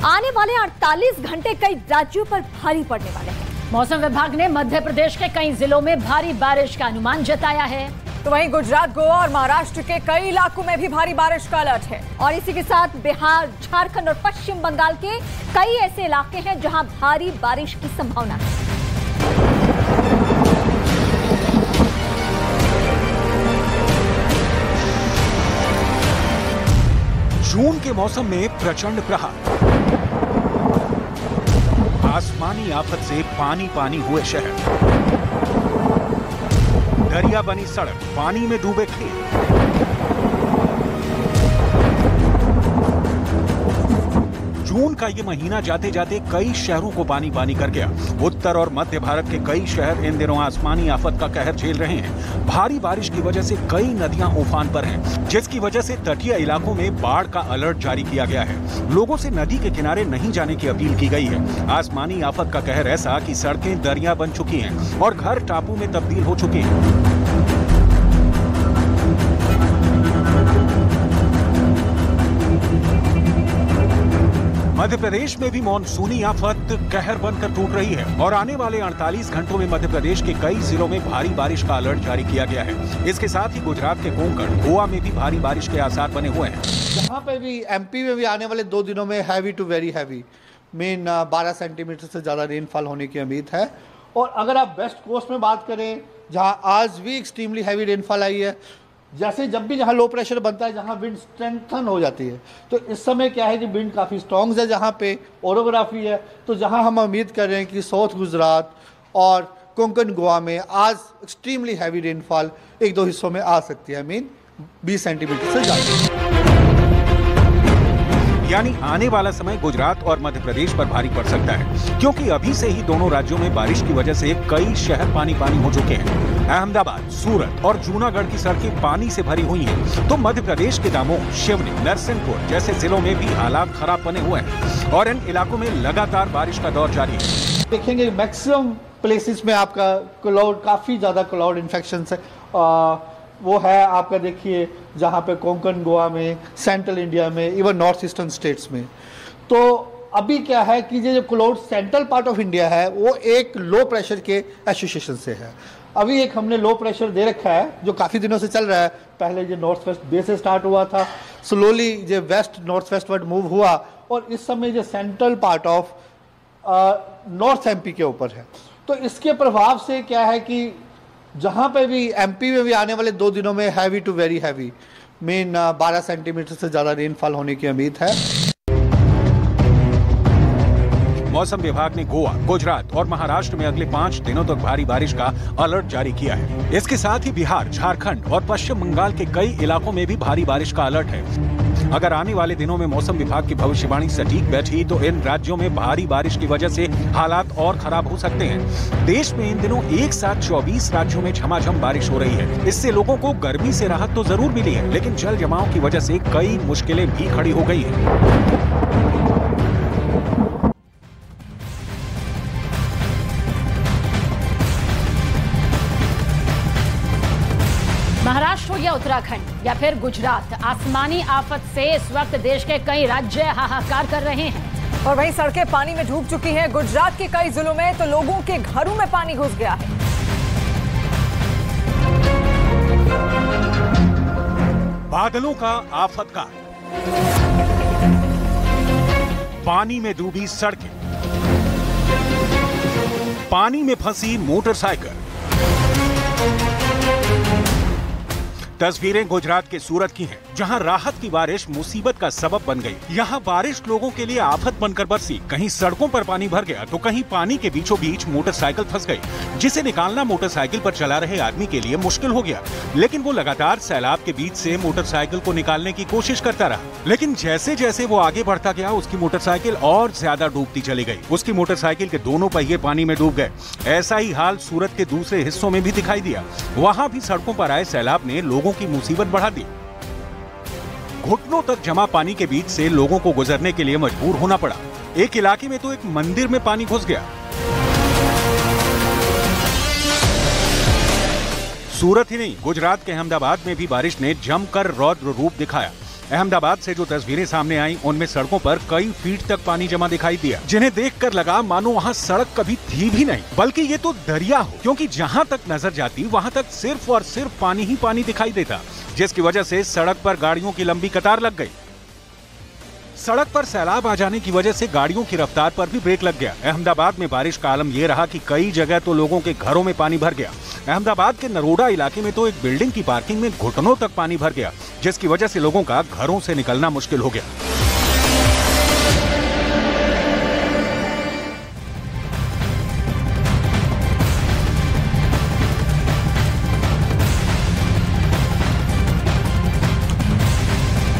आने वाले 48 घंटे कई राज्यों पर भारी पड़ने वाले हैं। मौसम विभाग ने मध्य प्रदेश के कई जिलों में भारी बारिश का अनुमान जताया है। तो वहीं गुजरात, गोवा और महाराष्ट्र के कई इलाकों में भी भारी बारिश का अलर्ट है। और इसी के साथ बिहार, झारखंड और पश्चिम बंगाल के कई ऐसे इलाके हैं जहां भारी बारिश की संभावना है। जून के मौसम में प्रचंड प्रहार, आसमानी आफत से पानी पानी हुए शहर, दरिया बनी सड़क, पानी में डूबे खेत। जून का ये महीना जाते जाते कई शहरों को पानी पानी कर गया। उत्तर और मध्य भारत के कई शहर इन दिनों आसमानी आफत का कहर झेल रहे हैं। भारी बारिश की वजह से कई नदियां उफान पर हैं, जिसकी वजह से तटीय इलाकों में बाढ़ का अलर्ट जारी किया गया है। लोगों से नदी के किनारे नहीं जाने की अपील की गई है। आसमानी आफत का कहर ऐसा कि सड़कें दरिया बन चुकी हैं और घर टापू में तब्दील हो चुके हैं। मध्य प्रदेश में भी मानसूनी आफत कहर बनकर टूट रही है और आने वाले 48 घंटों में मध्य प्रदेश के कई जिलों में भारी बारिश का अलर्ट जारी किया गया है। इसके साथ ही गुजरात के कोंकण, गोवा में भी भारी बारिश के आसार बने हुए हैं। यहाँ पे भी एमपी में भी आने वाले 2 दिनों में heavy to very heavy 12 centimetre से ज़्यादा रेनफॉल होने की उम्मीद है। और अगर आप वेस्ट कोस्ट में बात करें, जहाँ आज भी एक्सट्रीमली हैवी रेनफॉल आई है, जैसे जब भी जहाँ लो प्रेशर बनता है, जहाँ विंड स्ट्रेंथन हो जाती है, तो इस समय क्या है कि विंड काफ़ी स्ट्रॉन्ग है, जहाँ पे ओरोग्राफी है, तो जहाँ हम उम्मीद कर रहे हैं कि साउथ गुजरात और कोंकण, गोवा में आज एक्सट्रीमली हैवी रेनफॉल 1-2 हिस्सों में आ सकती है। 20 सेंटीमीटर से ज़्यादा। यानी आने वाला समय गुजरात और मध्य प्रदेश पर भारी पड़ सकता है, क्योंकि अभी से ही दोनों राज्यों में बारिश की वजह से कई शहर पानी पानी हो चुके हैं। अहमदाबाद, सूरत और जूनागढ़ की सड़कें पानी से भरी हुई हैं, तो मध्य प्रदेश के दामोह, सिवनी, नरसिंहपुर जैसे जिलों में भी हालात खराब बने हुए हैं और इन इलाकों में लगातार बारिश का दौर जारी है। देखेंगे मैक्सिमम प्लेसेस में आपका क्लाउड, काफ़ी ज़्यादा क्लाउड इन्फेक्शन है। वो है आपका, देखिए जहाँ पे कोंकण, गोवा में, सेंट्रल इंडिया में, इवन नॉर्थ ईस्टर्न स्टेट्स में। तो अभी क्या है कि ये जो cloud central part of India है, वो एक लो प्रेशर के एसोसिएशन से है। अभी एक हमने लो प्रेशर दे रखा है जो काफ़ी दिनों से चल रहा है। पहले ये नॉर्थ वेस्ट बे से स्टार्ट हुआ था, स्लोली ये west north west word move हुआ और इस समय ये central part of north MP के ऊपर है। तो इसके प्रभाव से क्या है कि जहाँ पे भी एमपी में भी आने वाले 2 दिनों में heavy to very heavy 12 centimetre से ज़्यादा रेनफॉल होने की उम्मीद है। मौसम विभाग ने गोवा, गुजरात और महाराष्ट्र में अगले 5 दिनों तक भारी बारिश का अलर्ट जारी किया है। इसके साथ ही बिहार, झारखंड और पश्चिम बंगाल के कई इलाकों में भी भारी बारिश का अलर्ट है। अगर आने वाले दिनों में मौसम विभाग की भविष्यवाणी सटीक बैठी तो इन राज्यों में भारी बारिश की वजह से हालात और खराब हो सकते हैं। देश में इन दिनों एक साथ 24 राज्यों में झमाझम बारिश हो रही है। इससे लोगों को गर्मी से राहत तो जरूर मिली है, लेकिन जल जमाव की वजह से कई मुश्किलें भी खड़ी हो गई हैं। महाराष्ट्र या उत्तराखंड या फिर गुजरात, आसमानी आफत से इस वक्त देश के कई राज्य हाहाकार कर रहे हैं। और वहीं सड़कें पानी में डूब चुकी हैं। गुजरात के कई जिलों में तो लोगों के घरों में पानी घुस गया है। बादलों का आफतकाल, पानी में डूबी सड़कें, पानी में फंसी मोटरसाइकिल। तस्वीरें गुजरात के सूरत की हैं, जहां राहत की बारिश मुसीबत का सबब बन गई। यहां बारिश लोगों के लिए आफत बनकर बरसी। कहीं सड़कों पर पानी भर गया तो कहीं पानी के बीचों बीच मोटरसाइकिल फंस गई, जिसे निकालना मोटरसाइकिल पर चला रहे आदमी के लिए मुश्किल हो गया। लेकिन वो लगातार सैलाब के बीच से मोटरसाइकिल को निकालने की कोशिश करता रहा, लेकिन जैसे जैसे वो आगे बढ़ता गया उसकी मोटरसाइकिल और ज्यादा डूबती चली गई। उसकी मोटरसाइकिल के दोनों पहिए पानी में डूब गए। ऐसा ही हाल सूरत के दूसरे हिस्सों में भी दिखाई दिया। वहां भी सड़कों पर आए सैलाब ने लोगों की मुसीबत बढ़ा दी। घुटनों तक जमा पानी के बीच से लोगों को गुजरने के लिए मजबूर होना पड़ा। एक इलाके में तो एक मंदिर में पानी घुस गया। सूरत ही नहीं, गुजरात के अहमदाबाद में भी बारिश ने जमकर रौद्र रूप दिखाया। अहमदाबाद से जो तस्वीरें सामने आई उनमें सड़कों पर कई फीट तक पानी जमा दिखाई दिया, जिन्हें देखकर लगा मानो वहाँ सड़क कभी थी भी नहीं, बल्कि ये तो दरिया हो, क्योंकि जहाँ तक नजर जाती वहाँ तक सिर्फ और सिर्फ पानी ही पानी दिखाई देता, जिसकी वजह से सड़क पर गाड़ियों की लंबी कतार लग गई। सड़क पर सैलाब आ जाने की वजह से गाड़ियों की रफ्तार पर भी ब्रेक लग गया। अहमदाबाद में बारिश का आलम यह रहा कि कई जगह तो लोगों के घरों में पानी भर गया। अहमदाबाद के नरोडा इलाके में तो एक बिल्डिंग की पार्किंग में घुटनों तक पानी भर गया, जिसकी वजह से लोगों का घरों से निकलना मुश्किल हो गया।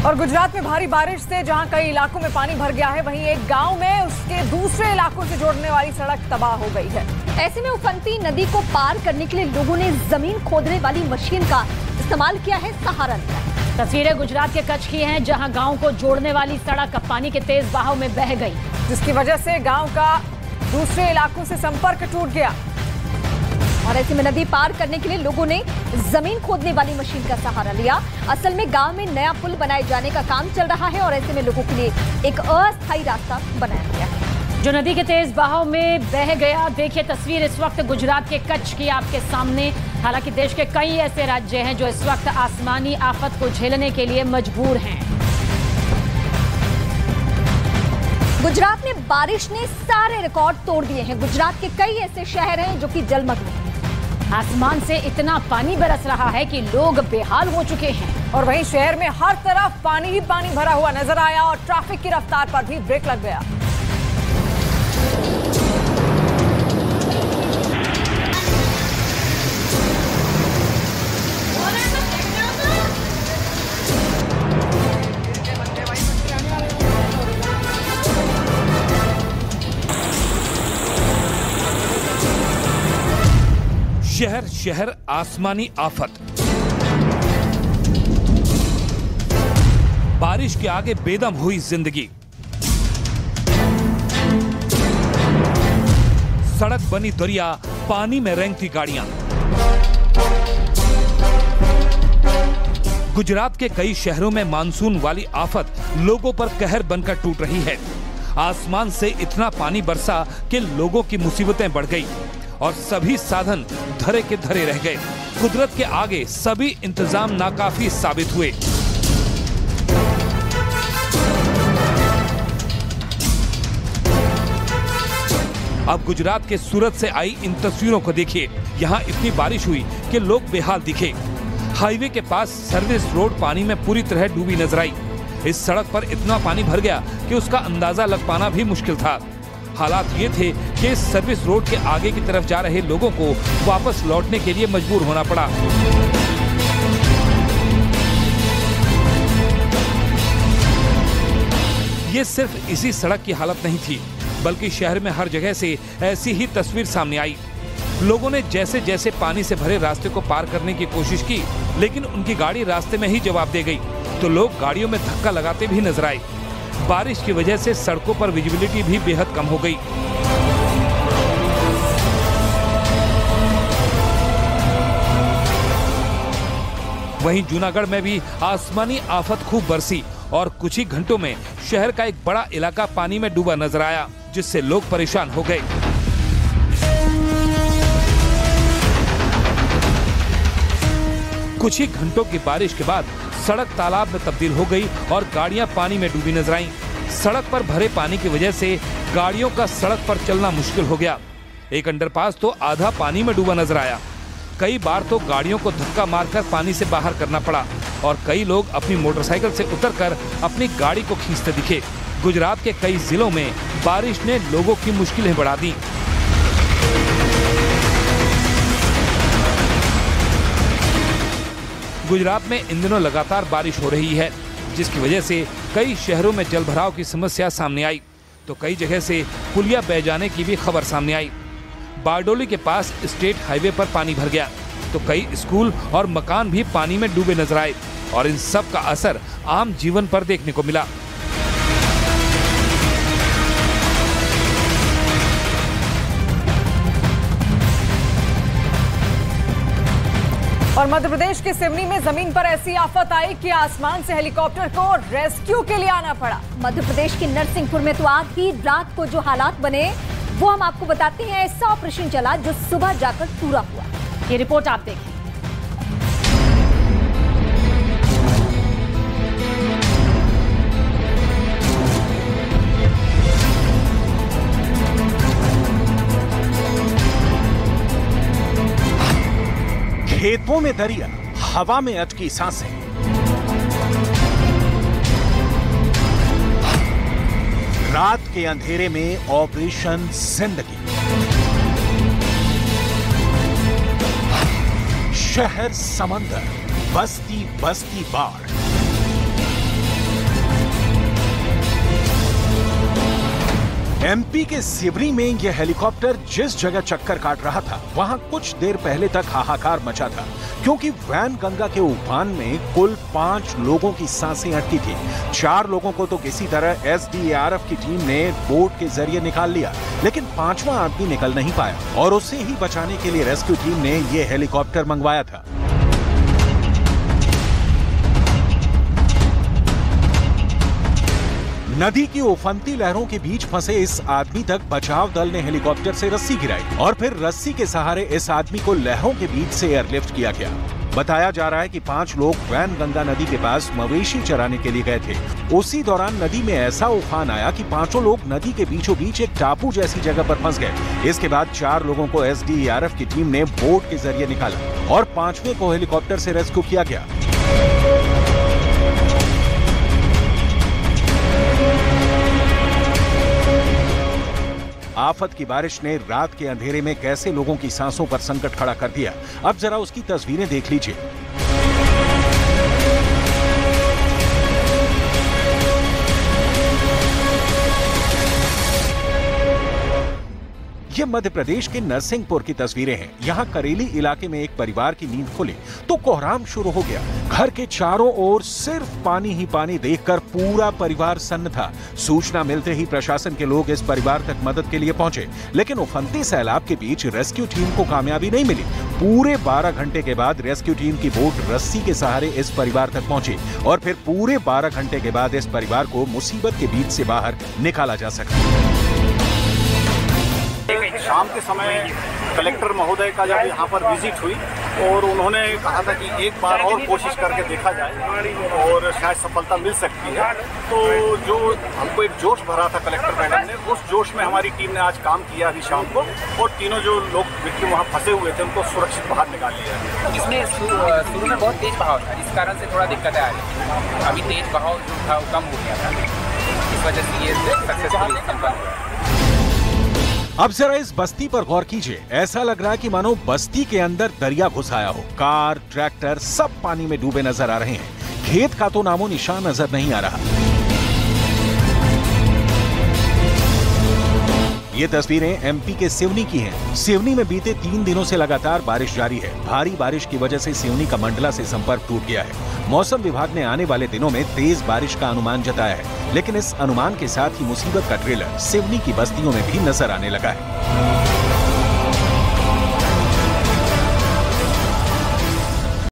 और गुजरात में भारी बारिश से जहां कई इलाकों में पानी भर गया है, वहीं एक गांव में उसके दूसरे इलाकों से जोड़ने वाली सड़क तबाह हो गई है। ऐसे में उफनती नदी को पार करने के लिए लोगों ने जमीन खोदने वाली मशीन का इस्तेमाल किया है, सहारा लिया है। तस्वीरें गुजरात के कच्छ की हैं, जहां गांव को जोड़ने वाली सड़क पानी के तेज बहाव में बह गई, जिसकी वजह से गांव का दूसरे इलाकों से संपर्क टूट गया। और ऐसे में नदी पार करने के लिए लोगों ने जमीन खोदने वाली मशीन का सहारा लिया। असल में गांव में नया पुल बनाए जाने का काम चल रहा है और ऐसे में लोगों के लिए एक अस्थायी रास्ता बनाया गया है, जो नदी के तेज बहाव में बह गया। देखिए तस्वीर इस वक्त गुजरात के कच्छ की आपके सामने। हालांकि देश के कई ऐसे राज्य हैं जो इस वक्त आसमानी आफत को झेलने के लिए मजबूर हैं। गुजरात में बारिश ने सारे रिकॉर्ड तोड़ दिए हैं। गुजरात के कई ऐसे शहर हैं जो कि जलमग्न हैं। आसमान से इतना पानी बरस रहा है कि लोग बेहाल हो चुके हैं। और वहीं शहर में हर तरफ पानी ही पानी भरा हुआ नजर आया और ट्रैफिक की रफ्तार पर भी ब्रेक लग गया। शहर शहर आसमानी आफत। बारिश के आगे बेदम हुई जिंदगी। सड़क बनी दरिया, पानी में रेंगती गाड़ियां। गुजरात के कई शहरों में मानसून वाली आफत लोगों पर कहर बनकर टूट रही है। आसमान से इतना पानी बरसा कि लोगों की मुसीबतें बढ़ गई और सभी साधन धरे के धरे रह गए। कुदरत के आगे सभी इंतजाम नाकाफी साबित हुए। अब गुजरात के सूरत से आई इन तस्वीरों को देखिए। यहाँ इतनी बारिश हुई कि लोग बेहाल दिखे। हाईवे के पास सर्विस रोड पानी में पूरी तरह डूबी नजर आई। इस सड़क पर इतना पानी भर गया कि उसका अंदाजा लग पाना भी मुश्किल था। हालात ये थे कि इस सर्विस रोड के आगे की तरफ जा रहे लोगों को वापस लौटने के लिए मजबूर होना पड़ा। ये सिर्फ इसी सड़क की हालत नहीं थी, बल्कि शहर में हर जगह से ऐसी ही तस्वीर सामने आई। लोगों ने जैसे जैसे पानी से भरे रास्ते को पार करने की कोशिश की, लेकिन उनकी गाड़ी रास्ते में ही जवाब दे गई, तो लोग गाड़ियों में धक्का लगाते भी नजर आए। बारिश की वजह से सड़कों पर विजिबिलिटी भी बेहद कम हो गई। वहीं जूनागढ़ में भी आसमानी आफत खूब बरसी और कुछ ही घंटों में शहर का एक बड़ा इलाका पानी में डूबा नजर आया, जिससे लोग परेशान हो गए। कुछ ही घंटों की बारिश के बाद सड़क तालाब में तब्दील हो गई और गाड़ियां पानी में डूबी नजर आईं। सड़क पर भरे पानी की वजह से गाड़ियों का सड़क पर चलना मुश्किल हो गया। एक अंडरपास तो आधा पानी में डूबा नजर आया। कई बार तो गाड़ियों को धक्का मारकर पानी से बाहर करना पड़ा और कई लोग अपनी मोटरसाइकिल से उतरकर अपनी गाड़ी को खींचते दिखे। गुजरात के कई जिलों में बारिश ने लोगों की मुश्किलें बढ़ा दी। गुजरात में इन दिनों लगातार बारिश हो रही है, जिसकी वजह से कई शहरों में जलभराव की समस्या सामने आई, तो कई जगह से पुलिया बह जाने की भी खबर सामने आई। बारडोली के पास स्टेट हाईवे पर पानी भर गया, तो कई स्कूल और मकान भी पानी में डूबे नजर आए और इन सब का असर आम जीवन पर देखने को मिला। और मध्य प्रदेश के सिवनी में जमीन पर ऐसी आफत आई कि आसमान से हेलीकॉप्टर को रेस्क्यू के लिए आना पड़ा। मध्य प्रदेश के नरसिंहपुर में तो आधी रात को जो हालात बने वो हम आपको बताते हैं। ऐसा ऑपरेशन चला जो सुबह जाकर पूरा हुआ। ये रिपोर्ट आप देखिए। खेतों में दरिया, हवा में अटकी सांसें। रात के अंधेरे में ऑपरेशन जिंदगी। शहर समंदर, बस्ती बस्ती बाढ़। एमपी के सिवनी में यह हेलीकॉप्टर जिस जगह चक्कर काट रहा था वहां कुछ देर पहले तक हाहाकार मचा था, क्योंकि वैन गंगा के उफान में कुल 5 लोगों की सांसें अटकी थी। 4 लोगों को तो किसी तरह एसडीआरएफ की टीम ने बोट के जरिए निकाल लिया, लेकिन 5वां आदमी निकल नहीं पाया और उसे ही बचाने के लिए रेस्क्यू टीम ने यह हेलीकॉप्टर मंगवाया था। नदी की उफनती लहरों के बीच फंसे इस आदमी तक बचाव दल ने हेलीकॉप्टर से रस्सी गिराई और फिर रस्सी के सहारे इस आदमी को लहरों के बीच से एयरलिफ्ट किया गया। बताया जा रहा है कि 5 लोग वैन गंगा नदी के पास मवेशी चराने के लिए गए थे। उसी दौरान नदी में ऐसा उफान आया कि 5 लोग नदी के बीचों बीच एक टापू जैसी जगह पर फंस गए। इसके बाद 4 लोगों को एसडीआरएफ की टीम ने बोट के जरिए निकाला और 5वें को हेलीकॉप्टर से रेस्क्यू किया गया। आफत की बारिश ने रात के अंधेरे में कैसे लोगों की सांसों पर संकट खड़ा कर दिया, अब जरा उसकी तस्वीरें देख लीजिए। ये मध्य प्रदेश के नरसिंहपुर की तस्वीरें हैं। यहाँ करेली इलाके में एक परिवार की नींद खुली तो कोहराम शुरू हो गया। घर के चारों ओर सिर्फ पानी ही पानी देखकर पूरा परिवार सन्न था। सूचना मिलते ही प्रशासन के लोग इस परिवार तक मदद के लिए पहुंचे, लेकिन उफनते सैलाब के बीच रेस्क्यू टीम को कामयाबी नहीं मिली। पूरे 12 घंटे के बाद रेस्क्यू टीम की बोट रस्सी के सहारे इस परिवार तक पहुंची और फिर पूरे 12 घंटे के बाद इस परिवार को मुसीबत के बीच से बाहर निकाला जा सका। शाम के समय कलेक्टर महोदय का जब यहाँ पर विजिट हुई और उन्होंने कहा था कि एक बार और कोशिश करके देखा जाए और शायद सफलता मिल सकती है, तो जो हमको एक जोश भरा था कलेक्टर मैडम ने, उस जोश में हमारी टीम ने आज काम किया अभी शाम को और तीनों जो लोग विक्टिम वहाँ फंसे हुए थे उनको सुरक्षित बाहर निकाल लिया। इसमें शुरू में बहुत तेज बहाव था, इस कारण से थोड़ा दिक्कतें आ रही थी। अभी तेज बहाव जो था वो कम हो गया था, इस वजह से ये सक्सेसफुल संपन्न हुआ। अब जरा इस बस्ती पर गौर कीजिए। ऐसा लग रहा है कि मानो बस्ती के अंदर दरिया घुस आया हो। कार, ट्रैक्टर सब पानी में डूबे नजर आ रहे हैं। खेत का तो नामो निशान नजर नहीं आ रहा। ये तस्वीरें एमपी के सिवनी की हैं। सिवनी में बीते 3 दिनों से लगातार बारिश जारी है। भारी बारिश की वजह से सिवनी का मंडला से संपर्क टूट गया है। मौसम विभाग ने आने वाले दिनों में तेज बारिश का अनुमान जताया है, लेकिन इस अनुमान के साथ ही मुसीबत का ट्रेलर सिवनी की बस्तियों में भी नजर आने लगा है।